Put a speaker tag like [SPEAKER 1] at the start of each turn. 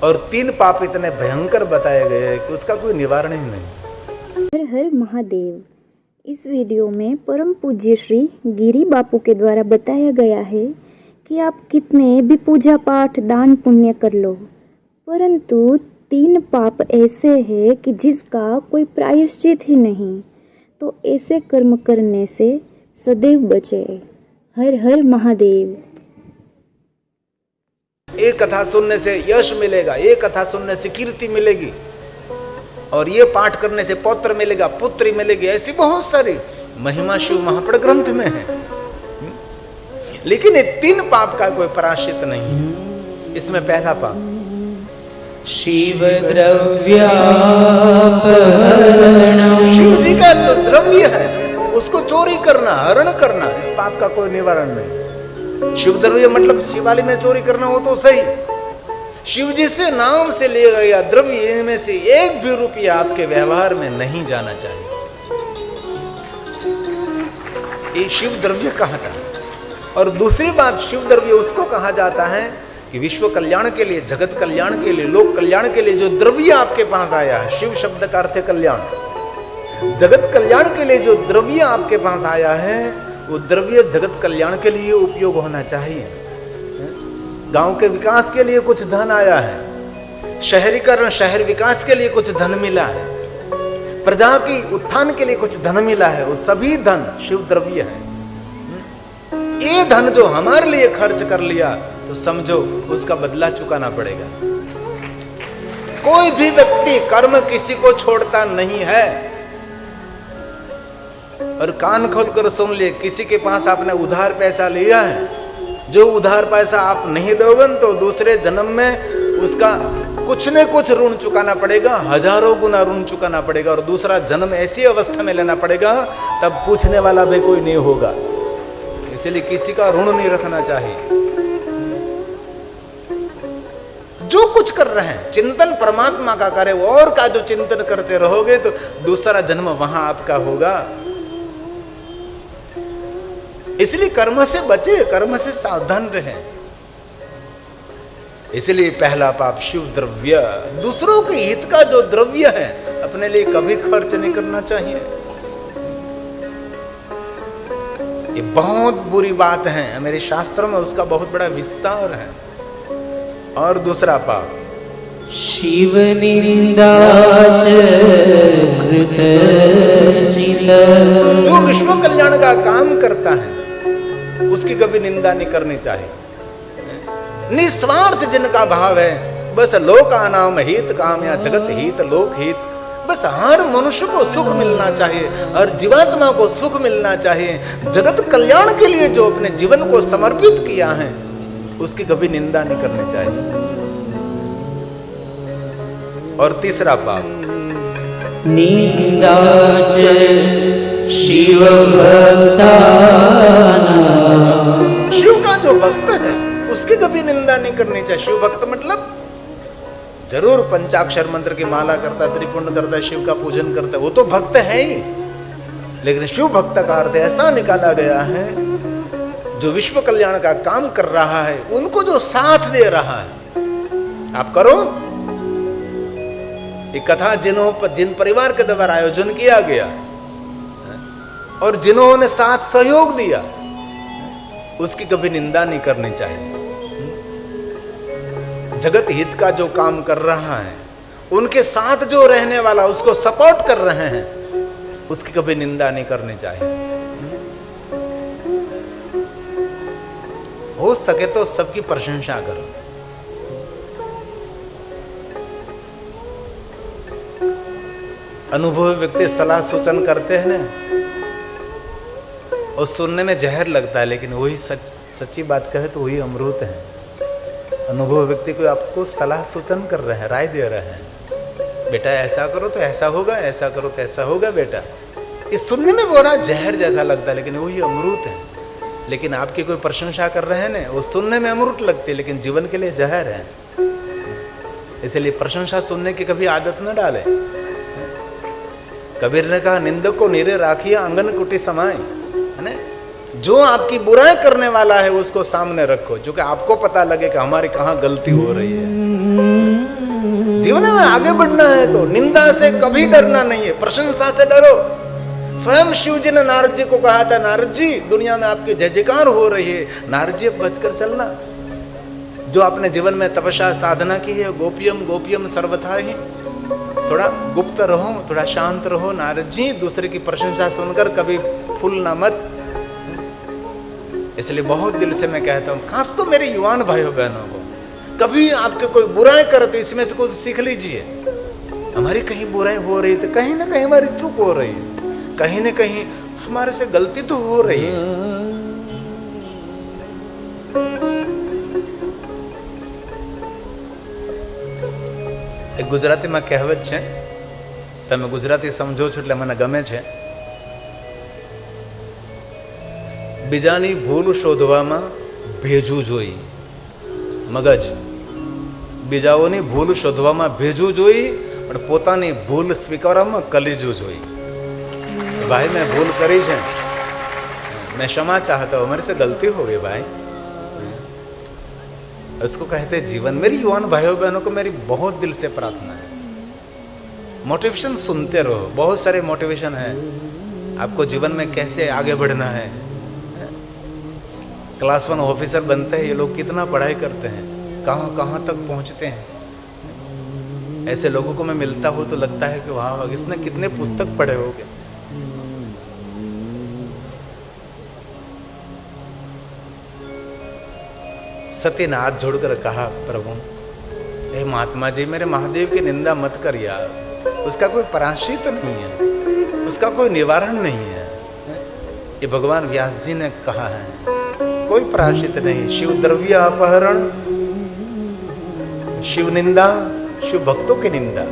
[SPEAKER 1] और 3 पाप इतने भयंकर बताए गए हैं कि उसका कोई निवारण ही नहीं।
[SPEAKER 2] हर हर महादेव। इस वीडियो में परम पूज्य श्री गिरी बापू के द्वारा बताया गया है कि आप कितने भी पूजा पाठ दान पुण्य कर लो, परंतु 3 पाप ऐसे हैं कि जिसका कोई प्रायश्चित ही नहीं, तो ऐसे कर्म करने से सदैव बचे। हर हर महादेव।
[SPEAKER 1] एक कथा सुनने से यश मिलेगा, एक कथा सुनने से कीर्ति मिलेगी, और ये पाठ करने से पौत्र मिलेगा, पुत्री मिलेगी, ऐसी बहुत सारी महिमा शिव महापड़ ग्रंथ में है। लेकिन ये 3 पाप का कोई प्रायश्चित नहीं। इसमें पहला पाप
[SPEAKER 3] शिव द्रव्यापहरणम्।
[SPEAKER 1] शिव जी का तो द्रव्य है, उसको चोरी करना, हरण करना, इस पाप का कोई निवारण नहीं। शिव द्रव्य मतलब शिवालय में चोरी करना हो तो सही, शिव जी से नाम से लिया गया द्रव्य इनमें से एक भी रुपया आपके व्यवहार में नहीं जाना चाहिए। ये शिव द्रव्य कहा जाता है। और दूसरी बात, शिव द्रव्य उसको कहा जाता है कि विश्व कल्याण के लिए, जगत कल्याण के लिए, लोक कल्याण के लिए जो द्रव्य आपके पास आया है, शिव शब्द का अर्थ है कल्याण, जगत कल्याण के लिए जो द्रव्य आपके पास आया है, वो द्रव्य जगत कल्याण के लिए उपयोग होना चाहिए। गांव के विकास के लिए कुछ धन आया है, शहरीकरण, शहर विकास के लिए कुछ धन मिला है, प्रजा की उत्थान के लिए कुछ धन मिला है, वो सभी धन शिव द्रव्य है। ये धन जो हमारे लिए खर्च कर लिया तो समझो उसका बदला चुकाना पड़ेगा। कोई भी व्यक्ति कर्म किसी को छोड़ता नहीं है। और कान खोलकर सुन लिए, किसी के पास आपने उधार पैसा लिया है, जो उधार पैसा आप नहीं दोगे तो दूसरे जन्म में उसका कुछ न कुछ ऋण चुकाना पड़ेगा, हजारों गुना ऋण चुकाना पड़ेगा, और दूसरा जन्म ऐसी अवस्था में लेना पड़ेगा तब पूछने वाला भी कोई नहीं होगा। इसलिए किसी का ऋण नहीं रखना चाहिए। जो कुछ कर रहे हैं चिंतन परमात्मा का करे, और का जो चिंतन करते रहोगे तो दूसरा जन्म वहां आपका होगा। इसलिए कर्म से बचे, कर्म से सावधान रहें। इसलिए पहला पाप शिव द्रव्य, दूसरों के हित का जो द्रव्य है अपने लिए कभी खर्च नहीं करना चाहिए। ये बहुत बुरी बात है, मेरे शास्त्रों में उसका बहुत बड़ा विस्तार है। और दूसरा पाप
[SPEAKER 3] शिव निंदा
[SPEAKER 1] जो विश्व कल्याण का काम करता है उसकी कभी निंदा नहीं करनी चाहिए। निस्वार्थ जिनका भाव है, बस लोकानाम हित काम या जगत हित लोक हित, बस हर मनुष्य को सुख मिलना चाहिए, हर जीवात्मा को सुख मिलना चाहिए। जगत कल्याण के लिए जो अपने जीवन को समर्पित किया है उसकी कभी निंदा नहीं करनी चाहिए। और तीसरा पाप
[SPEAKER 3] निंदा शिव भक्तानां।
[SPEAKER 1] शिव का जो भक्त है उसकी कभी निंदा नहीं करनी चाहिए। शिव भक्त मतलब जरूर पंचाक्षर मंत्र की माला करता, त्रिपुंड करता, शिव का पूजन करता, वो तो भक्त है ही। लेकिन शिव भक्त का अर्थ ऐसा निकाला गया है जो विश्व कल्याण का काम कर रहा है, उनको जो साथ दे रहा है। आप करो एक कथा जिन परिवार के द्वारा आयोजन किया गया और जिन्होंने साथ सहयोग दिया उसकी कभी निंदा नहीं करनी चाहिए। जगत हित का जो काम कर रहा है, उनके साथ जो रहने वाला उसको सपोर्ट कर रहे हैं, उसकी कभी निंदा नहीं करनी चाहिए। हो सके तो सबकी प्रशंसा करो। अनुभवी व्यक्ति सलाह सूचन करते हैं ना, और सुनने में जहर लगता है, लेकिन वही सच्ची बात कहे तो वही अमृत है। अनुभवी व्यक्ति को आपको सलाह सूचन कर रहे हैं, राय दे रहे हैं, बेटा ऐसा करो तो ऐसा होगा, ऐसा करो तो ऐसा होगा बेटा। ये सुनने में बोरा जहर जैसा लगता है, लेकिन वही अमृत है। लेकिन आपकी कोई प्रशंसा कर रहे हैं ना, वो सुनने में अमृत लगती है लेकिन जीवन के लिए जहर है। इसलिए प्रशंसा सुनने की कभी आदत न डाले। कबीर ने कहा, निंदक को नीरे राखिए आंगन कुटी समाए, है ना। जो आपकी बुराई करने वाला है उसको सामने रखो, जो कि आपको पता लगे कि हमारी कहाँ गलती हो रही है। जीवन में आगे बढ़ना है तो निंदा से कभी डरना नहीं है, प्रशंसा से डरो। स्वयं शिव जी ने नारद जी को कहा था, नारद जी दुनिया में आपकी जय जयकार हो रही है, नारद जी अब बचकर चलना। जो आपने जीवन में तपस्या साधना की है, गोपियम गोपियम सर्वथा ही, थोड़ा गुप्त रहो, थोड़ा शांत रहो नारद जी, दूसरे की प्रशंसा सुनकर कभी फूलना मत। इसलिए बहुत दिल से मैं कहता हूं, खास तो मेरे युवान भाइयों बहनों को, कभी आपके कोई बुराई करे तो इसमें से कुछ सीख लीजिए। हमारी कहीं बुराई हो रही तो कहीं ना कहीं हमारी चूक हो रही है, कहीं ना कहीं हमारे से गलती तो हो रही है। एक गुजराती में कહેવત છે, તમે ગુજરાતી સમજો છો એટલે મને ગમે છે। બીજાની ભૂલ શોધવામાં ભેજવું જોઈ મગજ, બીજાઓની ભૂલ શોધવામાં ભેજવું જોઈ, પણ પોતાની ભૂલ સ્વીકારવામાં કલીજવું જોઈ। भाई मैं भूल करी है, मैं क्षमा चाहता हूँ, मेरे से गलती हो गई भाई, उसको कहते जीवन। मेरी युवान भाइयों बहनों को मेरी बहुत दिल से प्रार्थना है, मोटिवेशन सुनते रहो। बहुत सारे मोटिवेशन है आपको जीवन में कैसे आगे बढ़ना है। क्लास 1 ऑफिसर बनते हैं ये लोग, कितना पढ़ाई करते हैं, कहाँ कहाँ तक पहुँचते हैं। ऐसे लोगों को मैं मिलता हूँ तो लगता है कि वाह इसने कितने पुस्तक पढ़े होंगे। सती ने हाथ जोड़कर कहा, प्रभु हे महात्मा जी मेरे महादेव की निंदा मत कर यार, उसका कोई प्रायश्चित नहीं है, उसका कोई निवारण नहीं है। ये भगवान व्यास जी ने कहा है, कोई प्रायश्चित नहीं। शिव द्रव्य अपहरण, शिव निंदा, शिव भक्तों की निंदा,